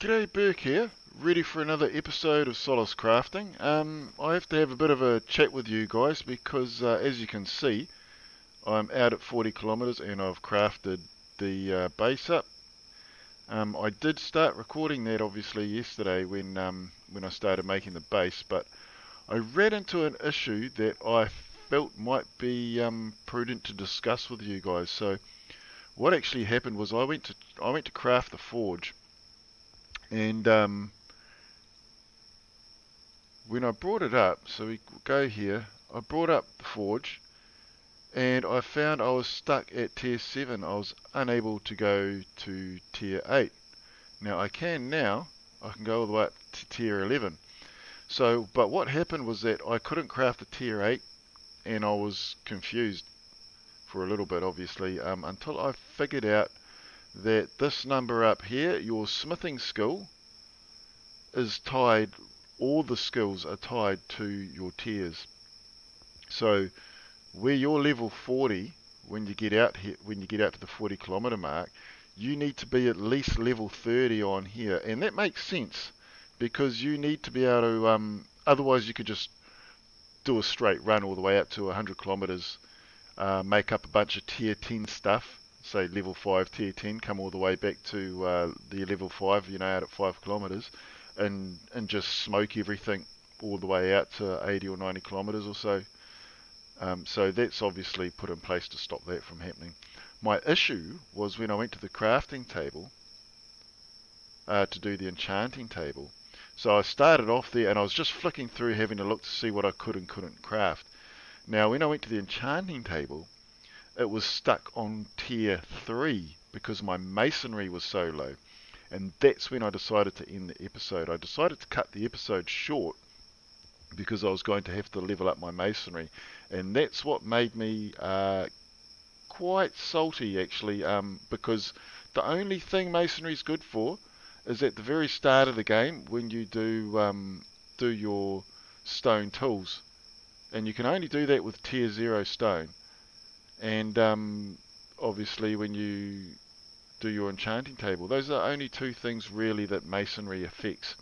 G'day, Burke here, ready for another episode of Solace Crafting. I have to have a bit of a chat with you guys because, as you can see, I'm out at 40 kilometers and I've crafted the base up. I did start recording that obviously yesterday when I started making the base, but I ran into an issue that I felt might be prudent to discuss with you guys. So what actually happened was I went to craft the forge. And when I brought it up, so we go here, I brought up the forge and I found I was stuck at tier 7. I was unable to go to tier 8. Now I can go all the way up to tier 11. So, but what happened was that I couldn't craft the tier 8 and I was confused for a little bit obviously until I figured out that this number up here, your smithing skill, is tied, all the skills are tied to your tiers. So where you're level 40, when you get out here, when you get out to the 40 kilometer mark, you need to be at least level 30 on here, and that makes sense because you need to be able to. Otherwise, you could just do a straight run all the way up to 100 kilometers, make up a bunch of tier 10 stuff. Say level 5 tier 10, come all the way back to the level 5, out at 5 kilometers, and just smoke everything all the way out to 80 or 90 kilometers or so. So that's obviously put in place to stop that from happening. My issue was when I went to the crafting table to do the enchanting table. So I started off there and I was just flicking through having a look to see what I could and couldn't craft. Now when I went to the enchanting table, it was stuck on tier 3 because my masonry was so low. And that's when I decided to end the episode. I decided to cut the episode short because I was going to have to level up my masonry. And that's what made me quite salty actually, because the only thing masonry is good for is at the very start of the game when you do your stone tools. And you can only do that with tier 0 stone. And obviously when you do your enchanting table, those are only two things really that masonry affects.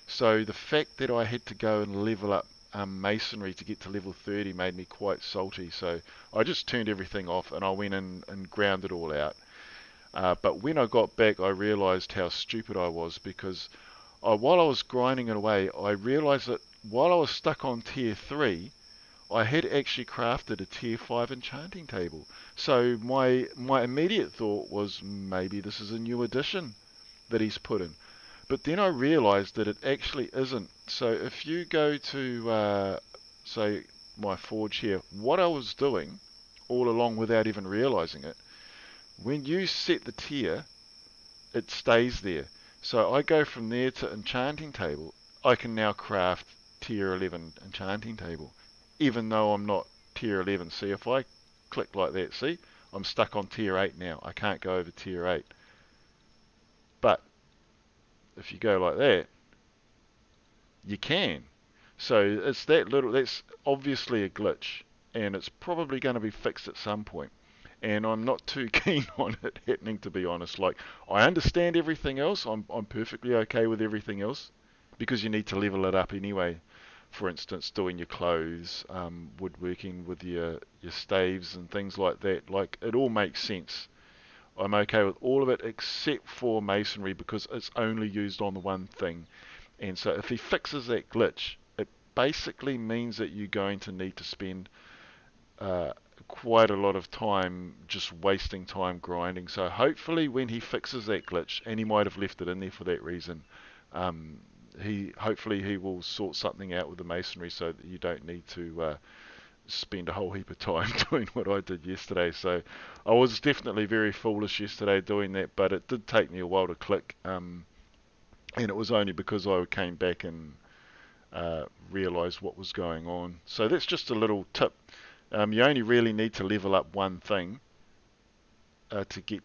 So the fact that I had to go and level up masonry to get to level 30 made me quite salty. So I just turned everything off and I went in and ground it all out. But when I got back, I realized how stupid I was because while I was grinding it away, I realized that while I was stuck on tier 3, I had actually crafted a tier 5 enchanting table. So my immediate thought was maybe this is a new addition that he's put in. But then I realized that it actually isn't. So if you go to, say, my forge here, what I was doing all along without even realizing it, when you set the tier, it stays there. So I go from there to enchanting table. I can now craft tier 11 enchanting table, even though I'm not tier 11. See, if I click like that, see, I'm stuck on tier 8 now. I can't go over tier 8. But if you go like that, you can. So it's that's obviously a glitch, and it's probably going to be fixed at some point. And I'm not too keen on it happening, to be honest. Like, I understand everything else. I'm perfectly okay with everything else because you need to level it up anyway. For instance, doing your clothes, woodworking with your staves and things like that. Like, it all makes sense. I'm okay with all of it except for masonry because it's only used on the one thing. And so if he fixes that glitch, it basically means that you're going to need to spend quite a lot of time just wasting time grinding. So hopefully when he fixes that glitch, and he might have left it in there for that reason, hopefully he will sort something out with the masonry so that you don't need to spend a whole heap of time doing what I did yesterday. So I was definitely very foolish yesterday doing that, but it did take me a while to click, and it was only because I came back and realised what was going on. So that's just a little tip. You only really need to level up one thing to get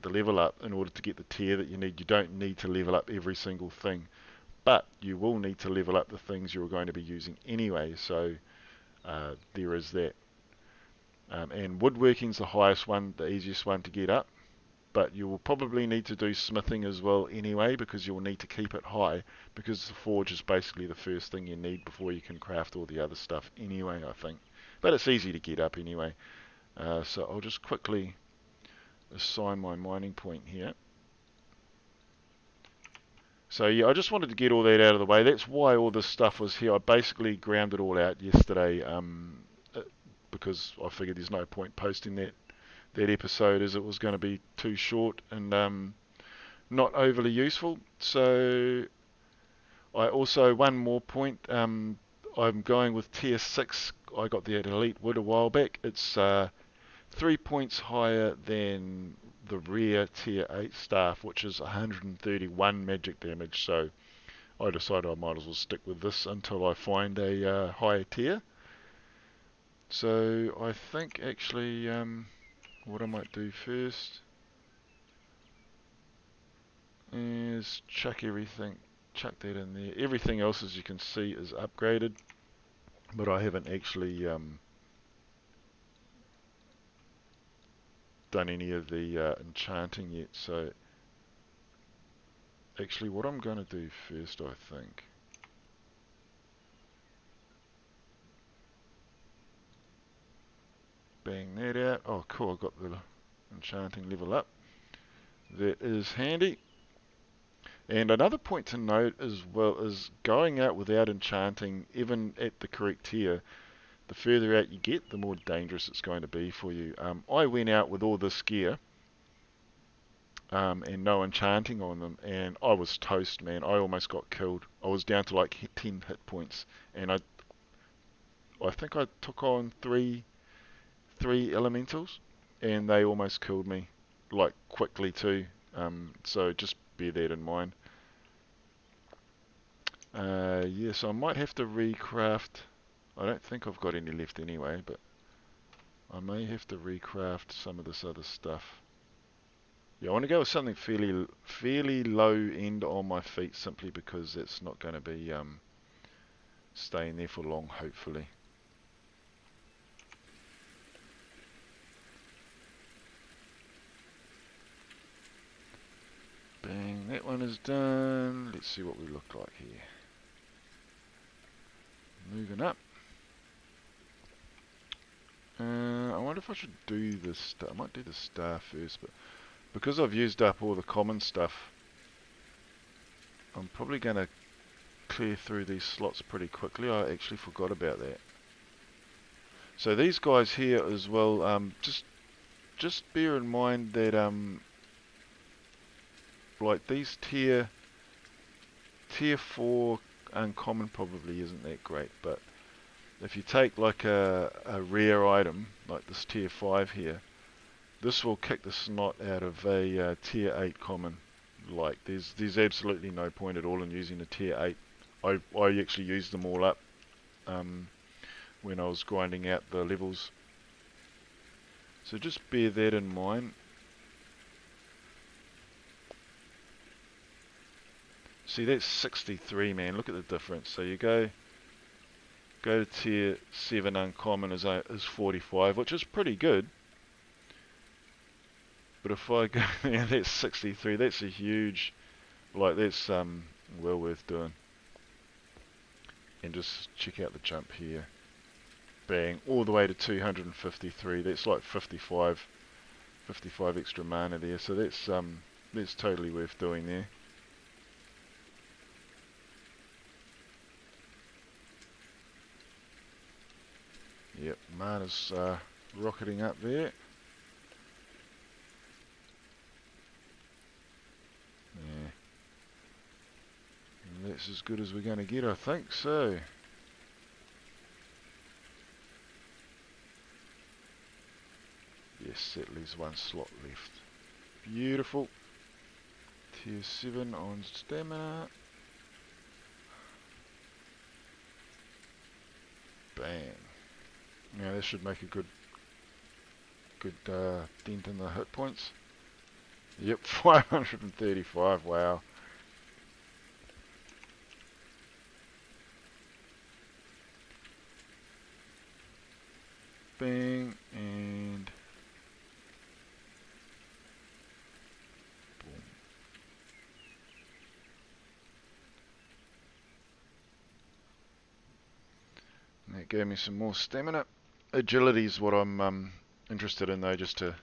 the level up in order to get the tier that you need. You don't need to level up every single thing, but you will need to level up the things you're going to be using anyway. So there is that. And woodworking's the highest one, the easiest one to get up. but you will probably need to do smithing as well anyway, because you'll need to keep it high, because the forge is basically the first thing you need before you can craft all the other stuff anyway, I think. But it's easy to get up anyway. So I'll just quickly assign my mining point here. So yeah, I just wanted to get all that out of the way. That's why all this stuff was here. I basically ground it all out yesterday, because I figured there's no point posting that episode, as it was going to be too short and not overly useful. So I also, one more point, I'm going with tier 6. I got the elite wood a while back. It's 3 points higher than the rare tier 8 staff, which is 131 magic damage. So I decided I might as well stick with this until I find a higher tier. So I think actually what I might do first is chuck that in there. Everything else, as you can see, is upgraded, but I haven't actually done any of the enchanting yet. So actually what I'm going to do first, I think, bang that out. Oh cool, I got the enchanting level up. That is handy. And another point to note as well is going out without enchanting, even at the correct tier, the further out you get, the more dangerous it's going to be for you. I went out with all this gear and no enchanting on them, and I was toast, man. I almost got killed. I was down to like 10 hit points, and I think I took on three elementals, and they almost killed me, like quickly too. So just bear that in mind. Yeah, so I might have to recraft. I don't think I've got any left anyway, but I may have to recraft some of this other stuff. Yeah, I want to go with something fairly low end on my feet, simply because it's not going to be staying there for long, hopefully. Bang, that one is done. Let's see what we look like here. Moving up. I wonder if I should do this. I might do the star first, but because I've used up all the common stuff, I'm probably going to clear through these slots pretty quickly. I actually forgot about that. So these guys here as well, just bear in mind that like these tier 4 uncommon probably isn't that great, but if you take like a rare item like this tier 5 here, this will kick the snot out of a tier 8 common. Like there's absolutely no point at all in using a tier 8. I actually used them all up when I was grinding out the levels. So just bear that in mind. See, that's 63, man. Look at the difference. So you go to tier 7 uncommon is 45, which is pretty good. But if I go there, that's 63. That's a huge, like that's well worth doing. And just check out the jump here. Bang, all the way to 253. That's like 55 extra mana there. So that's totally worth doing there. Yep, mana's rocketing up there. Yeah. And that's as good as we're going to get, I think. So yes, that leaves one slot left. Beautiful. Tier 7 on stamina. Bang. Now this should make a good dent in the hit points. Yep, 535, wow. Bang, and That gave me some more stamina. Agility is what I'm interested in though, just to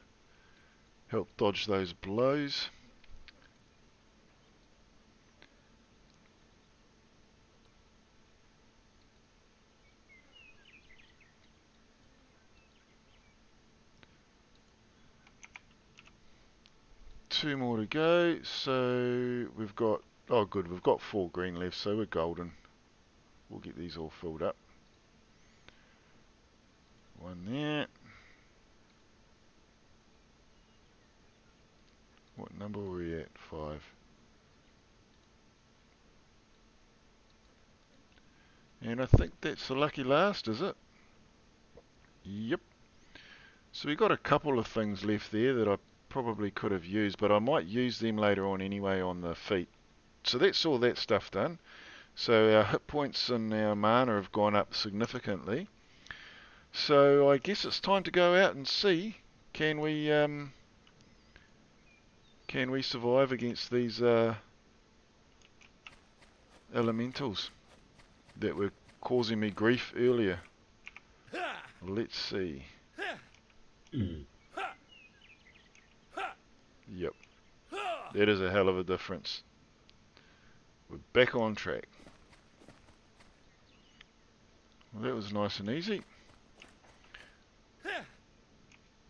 help dodge those blows. Two more to go, so we've got, oh good, we've got 4 green left, so we're golden. We'll get these all filled up. One there. What number are we at? 5. And I think that's the lucky last, is it? Yep. So we got a couple of things left there that I probably could have used, but I might use them later on anyway on the feet. So that's all that stuff done. So our hit points and our mana have gone up significantly. So I guess it's time to go out and see, can we survive against these elementals that were causing me grief earlier. Let's see. Yep. That is a hell of a difference. We're back on track. Well, that was nice and easy.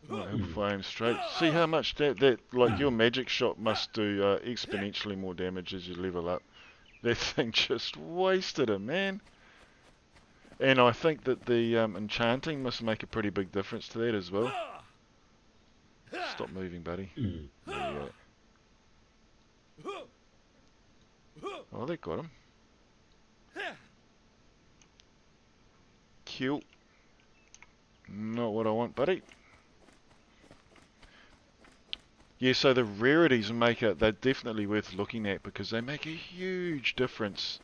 Right, if I aim straight. See how much that like your magic shot must do exponentially more damage as you level up. That thing just wasted it, man. And I think that the enchanting must make a pretty big difference to that as well. Stop moving, buddy. There you go. Oh, that got him. Kill. Not what I want, buddy. Yeah, so the rarities they're definitely worth looking at because they make a huge difference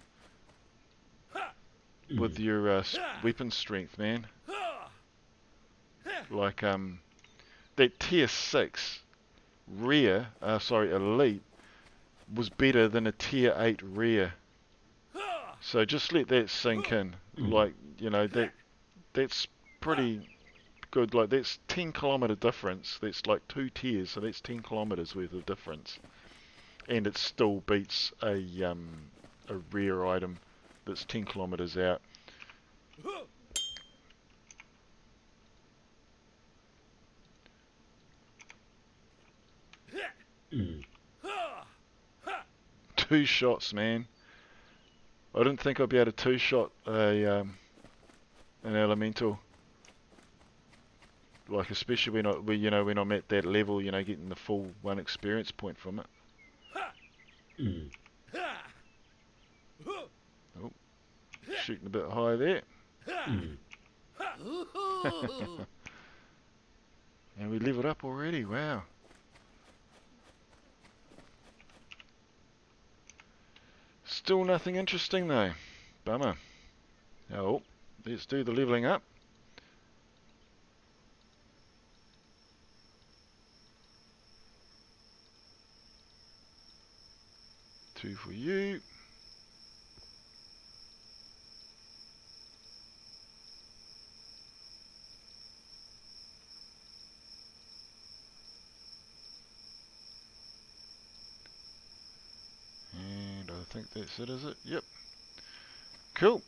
with your weapon strength, man. Like that tier 6 rare, elite was better than a tier 8 rare. So just let that sink in. Like, you know, that's pretty good. Like that's 10 kilometer difference. That's like 2 tiers, so that's 10 kilometers worth of difference. And it still beats a rare item that's 10 kilometers out. Two shots, man. I didn't think I'd be able to two-shot an elemental. Like especially when I'm at that level, you know, getting the full 1 experience point from it. Oh, shooting a bit high there. And we leveled up already, wow. Still nothing interesting though. Bummer. Oh, let's do the leveling up. Two for you. And I think that's it, is it? Yep. Cool.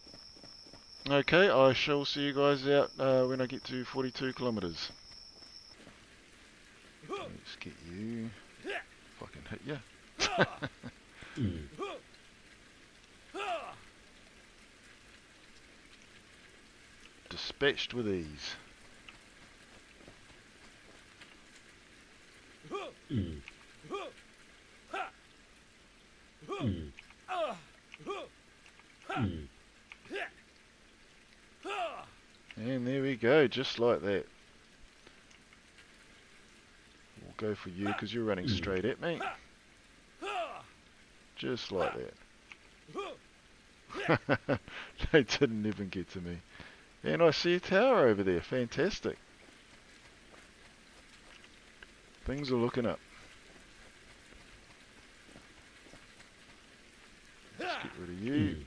Okay, I shall see you guys out when I get to 42 kilometers. Let's get you. If I can hit you. Dispatched with ease. And there we go, just like that. We'll go for you because you're running straight at me. Just like that. They didn't even get to me. And I see a tower over there, fantastic. Things are looking up. Let's get rid of you.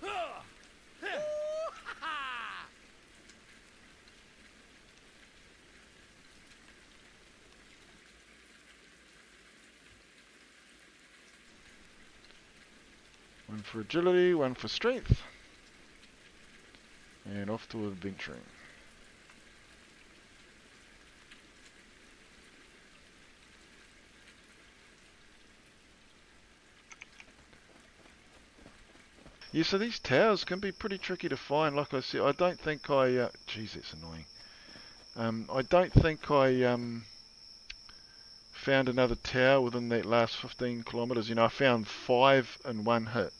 One for agility, one for strength. And off to adventuring. Yeah, so these towers can be pretty tricky to find. Like I said, I don't think I... Jeez, that's annoying. I don't think I found another tower within that last 15 kilometres. You know, I found 5 in one hit.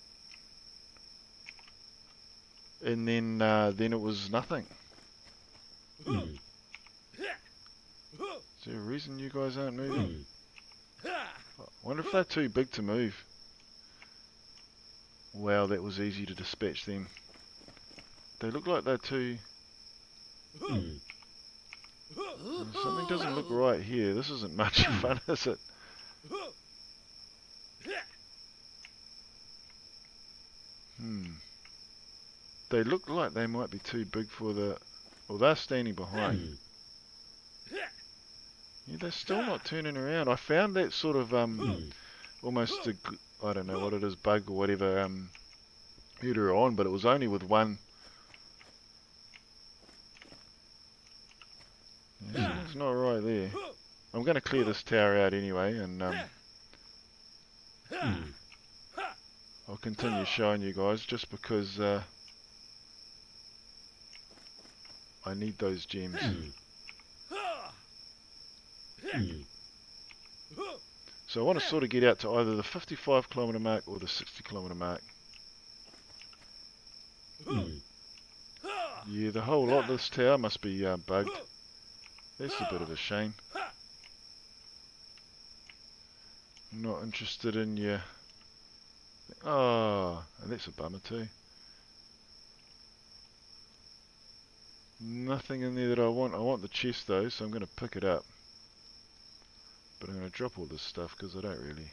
And then it was nothing. Is there a reason you guys aren't moving? I wonder if they're too big to move. Wow, that was easy to dispatch them. They look like they're too... Something doesn't look right here. This isn't much fun, is it? They look like they might be too big for the... Well, they're standing behind. Yeah, they're still not turning around. I found that sort of almost a... I don't know what it is, bug or whatever, earlier on, but it was only with one. Yeah, it's not right there. I'm going to clear this tower out anyway, and I'll continue showing you guys just because I need those gems. So I want to sort of get out to either the 55 kilometre mark or the 60 kilometre mark. Yeah, the whole lot of this tower must be bugged. That's a bit of a shame. I'm not interested in your... Oh, and that's a bummer too. Nothing in there that I want. I want the chest though, so I'm going to pick it up. But I'm going to drop all this stuff because I don't really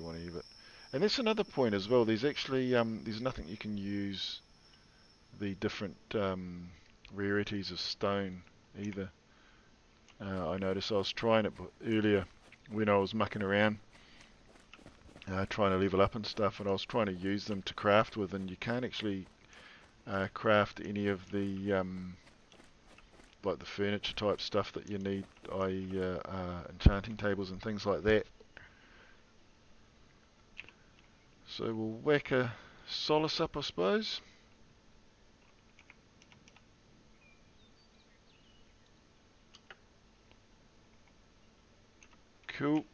want any of it. And that's another point as well. There's actually there's nothing you can use the different rarities of stone either. I noticed I was trying it earlier when I was mucking around, trying to level up and stuff, and I was trying to use them to craft with, and you can't actually craft any of the like the furniture type stuff that you need, i.e. enchanting tables and things like that. So we'll whack a Solace up, I suppose. Cool.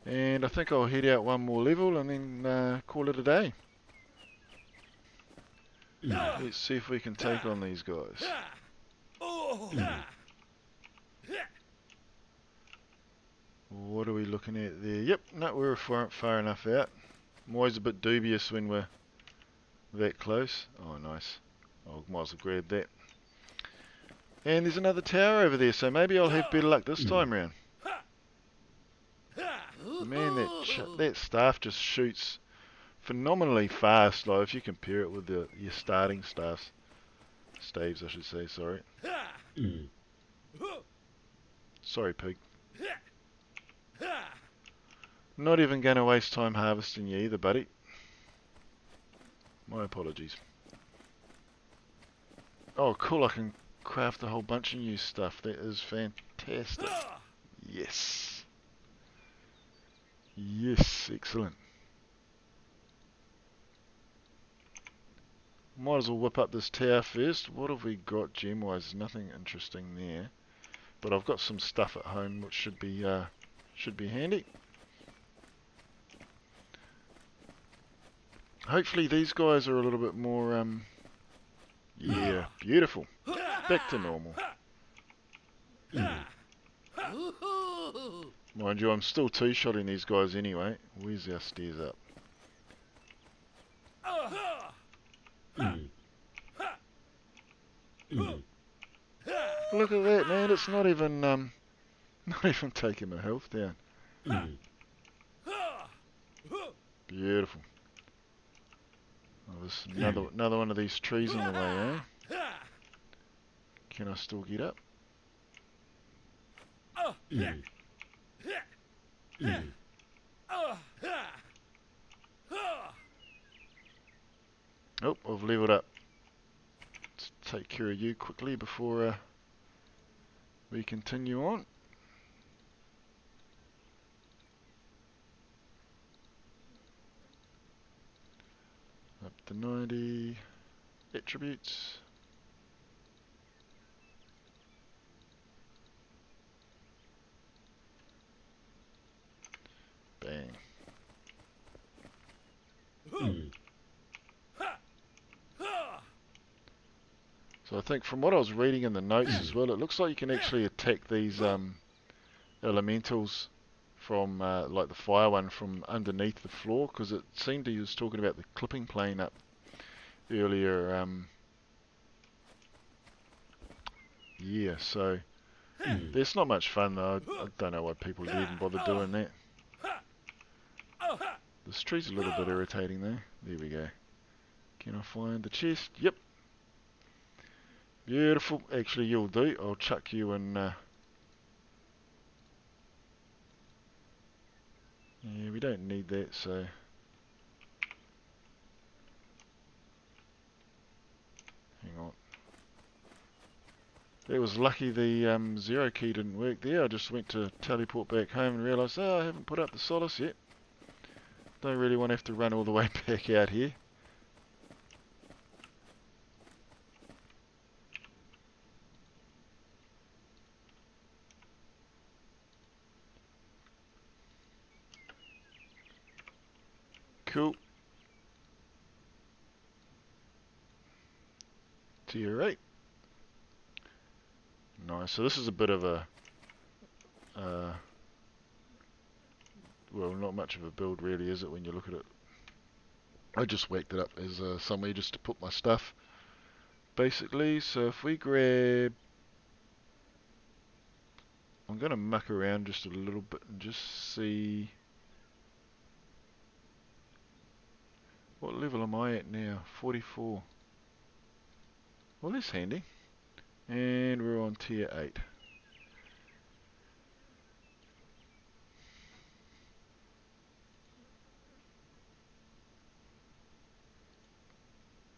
And I think I'll head out one more level and then call it a day. Let's see if we can take on these guys. What are we looking at there? Yep, no, we're far enough out. I'm always a bit dubious when we're that close. Oh, nice. I might as well grab that. And there's another tower over there, so maybe I'll have better luck this time round. Man, that staff just shoots phenomenally fast, like if you compare it with your starting staves, I should say, sorry. Sorry, pig. Not even going to waste time harvesting you either, buddy. My apologies. Oh, cool, I can craft a whole bunch of new stuff. That is fantastic. Yes. Yes, excellent. Might as well whip up this tower first. What have we got gem-wise? Nothing interesting there. But I've got some stuff at home which should be handy. Hopefully these guys are a little bit more yeah, beautiful. Back to normal. Mind you, I'm still two-shotting these guys anyway. Where's our stairs up? Look at that, man. It's not even taking my health down. Beautiful. Oh, there's another one of these trees in the way, eh? Can I still get up? Oh, I've leveled up. Let's take care of you quickly before we continue on. Up to 90. Attributes. Bang. So I think from what I was reading in the notes as well, it looks like you can actually attack these elementals from like the fire one from underneath the floor, because it seemed he was talking about the clipping plane up earlier. Yeah, so that's not much fun though. I don't know why people would even bother doing that. This tree's a little bit irritating though. There we go. Can I find the chest? Yep. Beautiful. Actually, you'll do. I'll chuck you in. Yeah, we don't need that, so. Hang on. It was lucky the 0 key didn't work there. I just went to teleport back home and realised, oh, I haven't put up the Solace yet. Don't really want to have to run all the way back out here. Cool. Tier 8. Nice. So this is a bit of a, well, not much of a build really, is it, when you look at it? I just whacked it up as somewhere just to put my stuff, basically. So if we grab, I'm going to muck around just a little bit and just see, what level am I at now? 44. Well, that's handy. And we're on tier 8.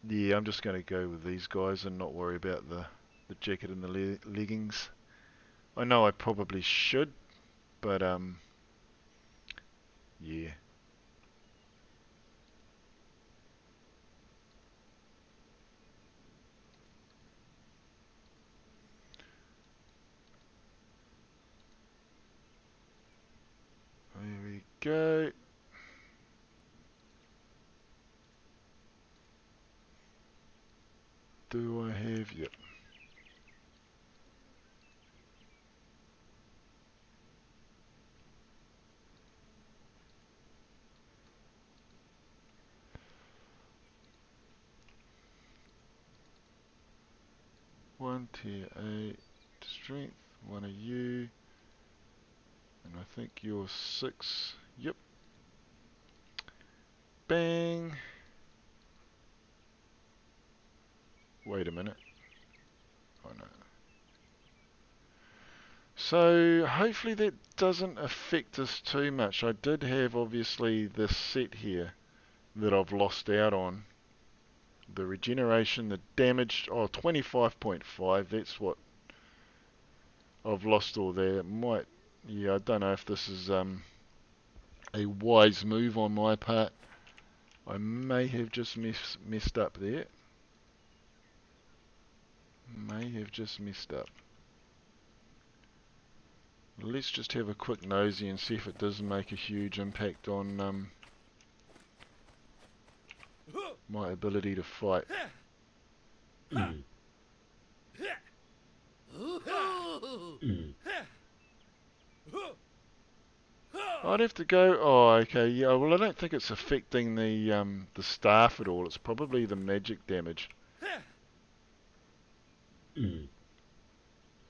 Yeah, I'm just going to go with these guys and not worry about the jacket and the leggings. I know I probably should, but yeah. There we go. Do I have? Yep. One tier 8 strength, one of you, and I think you're 6. Yep. Bang. Wait a minute. Oh no. So hopefully that doesn't affect us too much. I did have obviously this set here that I've lost out on. The regeneration, the damage, 25.5, that's what I've lost all there. It might, yeah, I don't know if this is a wise move on my part. I may have just messed up there. May have just messed up. Let's just have a quick nosy and see if it does make a huge impact on my ability to fight. I'd have to go. Oh, okay. Yeah. Well, I don't think it's affecting the staff at all. It's probably the magic damage.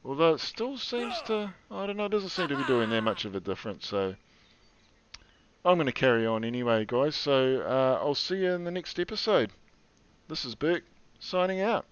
Although it still seems to. I don't know. It doesn't seem to be doing that much of a difference. So I'm going to carry on anyway, guys. So I'll see you in the next episode. This is Burke signing out.